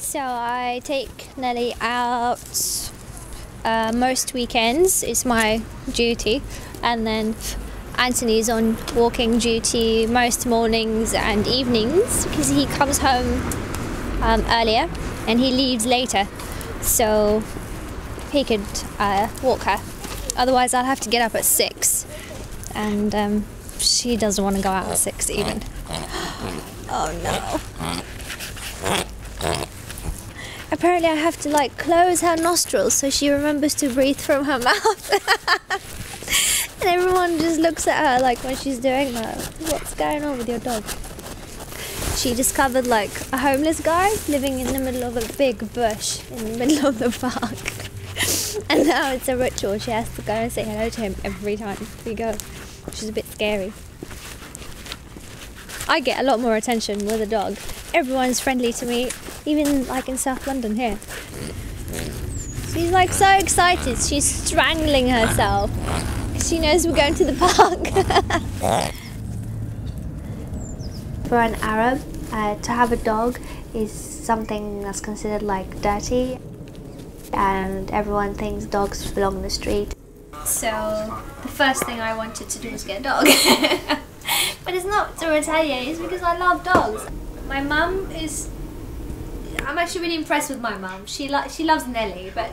So I take Nelly out most weekends, it's my duty, and then Anthony's on walking duty most mornings and evenings because he comes home earlier and he leaves later, so he could walk her. Otherwise I'll have to get up at 6, and she doesn't want to go out at 6 even. Oh no. Apparently I have to like close her nostrils so she remembers to breathe from her mouth. And everyone just looks at her like when she's doing that. What's going on with your dog? She discovered like a homeless guy living in the middle of a big bush in the middle of the park. And now it's a ritual. She has to go and say hello to him every time we go, which is a bit scary. I get a lot more attention with a dog. Everyone's friendly to me, even like in South London here. She's like so excited, she's strangling herself. She knows we're going to the park. For an Arab, to have a dog is something that's considered like dirty, and everyone thinks dogs belong in the street. So the first thing I wanted to do was get a dog. But it's not to retaliate, it's because I love dogs. My mum is... I'm actually really impressed with my mum. She loves Nelly, but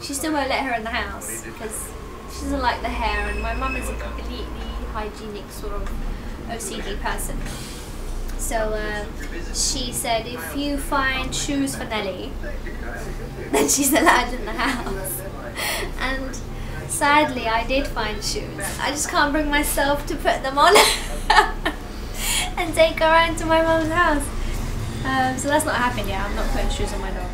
she still won't let her in the house because she doesn't like the hair, and my mum is a completely hygienic sort of OCD person. So she said if you find shoes for Nelly, then she's allowed in the house. And sadly I did find shoes. I just can't bring myself to put them on and take her around to my mum's house. So that's not happened yet. I'm not putting shoes on my dog.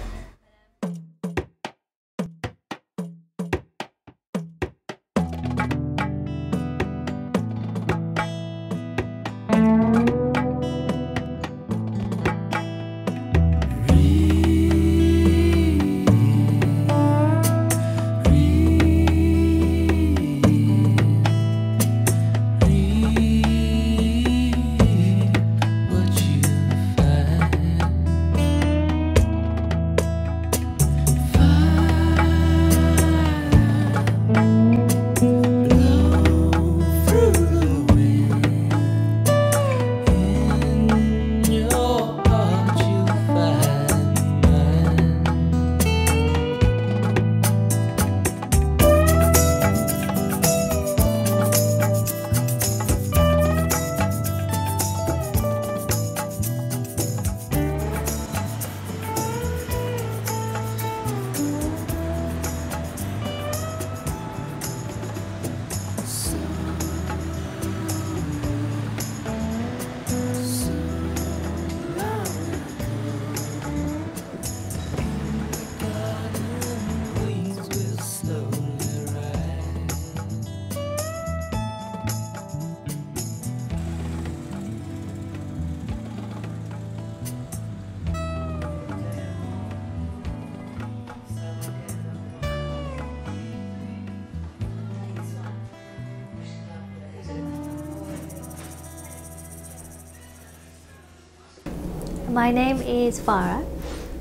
My name is Farah.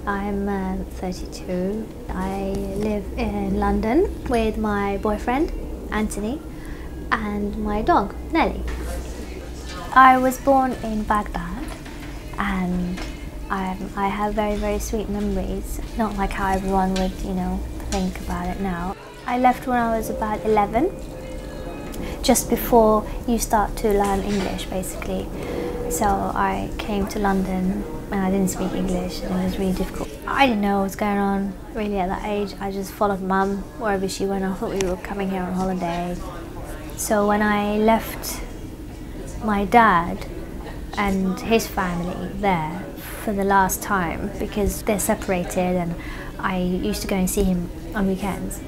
I'm 32. I live in London with my boyfriend, Anthony, and my dog, Nelly. I was born in Baghdad, and I have very, very sweet memories. Not like how everyone would, think about it now. I left when I was about 11, just before you start to learn English, basically. So I came to London and I didn't speak English, and it was really difficult. I didn't know what was going on really at that age. I just followed Mum wherever she went. I thought we were coming here on holiday. So when I left my dad and his family there for the last time, because they're separated, and I used to go and see him on weekends.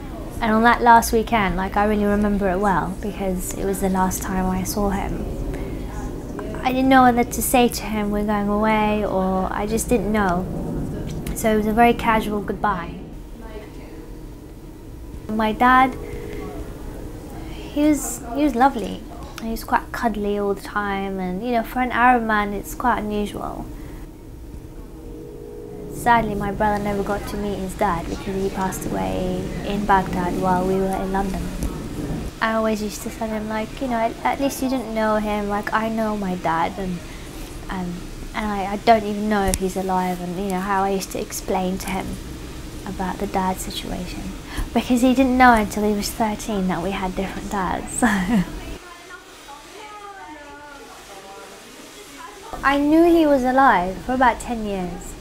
And on that last weekend, I really remember it well because it was the last time I saw him. I didn't know whether to say to him we're going away, or I just didn't know. So it was a very casual goodbye. My dad, he was lovely. He was quite cuddly all the time, and for an Arab man it's quite unusual. Sadly, my brother never got to meet his dad because he passed away in Baghdad while we were in London. I always used to tell him, like, you know, at least you didn't know him. Like, I know my dad, and I don't even know if he's alive. And you know how I used to explain to him about the dad situation, because he didn't know until he was 13 that we had different dads. I knew he was alive for about 10 years,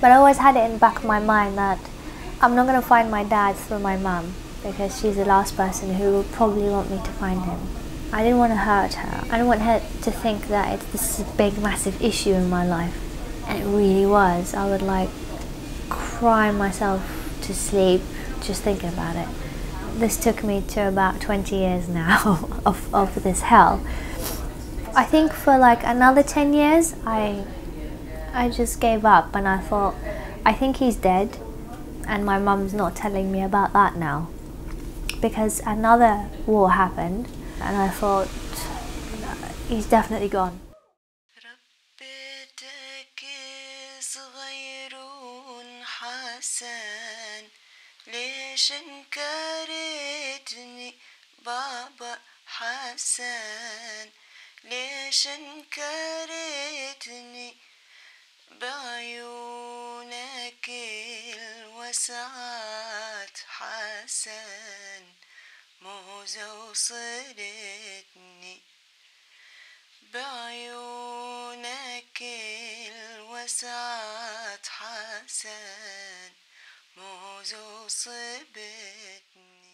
but I always had it in the back of my mind that I'm not going to find my dad through my mum, because she's the last person who will probably want me to find him. I didn't want to hurt her. I didn't want her to think that this is a big, massive issue in my life. And it really was. I would like cry myself to sleep just thinking about it. This took me to about 20 years now of this hell. I think for like another 10 years, I just gave up, and I thought, I think he's dead, and my mum's not telling me about that now. Because another war happened, and I thought, he's definitely gone. موزة وصلتني بعيونك الوسعت حسن موزة وصبتني.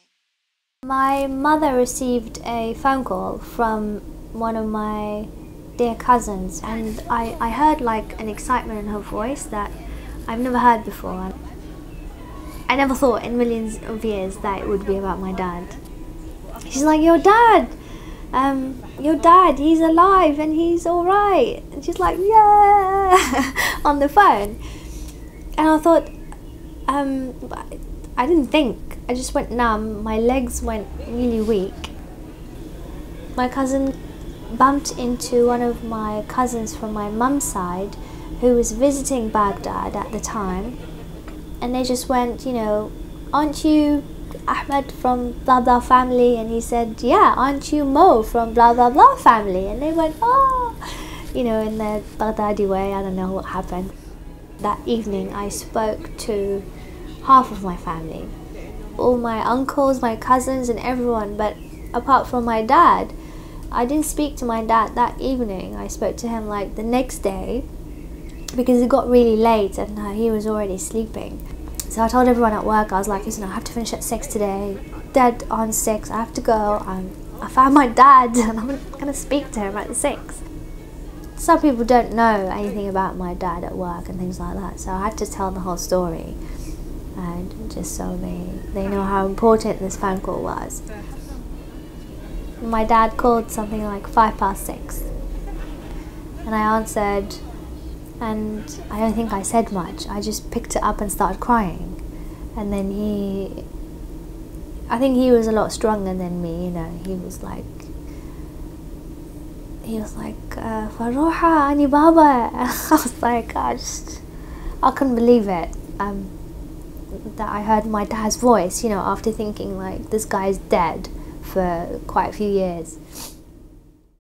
My mother received a phone call from one of my dear cousins, and I heard like an excitement in her voice that I've never heard before. I never thought in millions of years that it would be about my dad. She's like, your dad, he's alive and he's all right. And she's like, yeah, on the phone. And I thought, I didn't think. I just went numb. My legs went really weak. My cousin bumped into one of my cousins from my mum's side who was visiting Baghdad at the time. And they just went, you know, aren't you Ahmed from blah blah family? And he said, yeah, aren't you Mo from blah blah blah family? And they went, oh, you know, in their Baghdadi way. I don't know what happened. That evening I spoke to half of my family, all my uncles, my cousins and everyone, but apart from my dad. I didn't speak to my dad that evening. I spoke to him like the next day, because it got really late and he was already sleeping. So I told everyone at work, I was like, listen, I have to finish at 6 today. Dead on 6, I have to go. I found my dad and I'm going to speak to him at 6. Some people don't know anything about my dad at work and things like that. So I had to tell the whole story, and just so they know how important this phone call was. My dad called something like 6:05. And I answered, and I don't think I said much. I just picked it up and started crying. And then I think he was a lot stronger than me, you know. He was like, Faroha, Ani Baba. And I was like, I couldn't believe it. That I heard my dad's voice, you know, after thinking like, this guy's dead for quite a few years.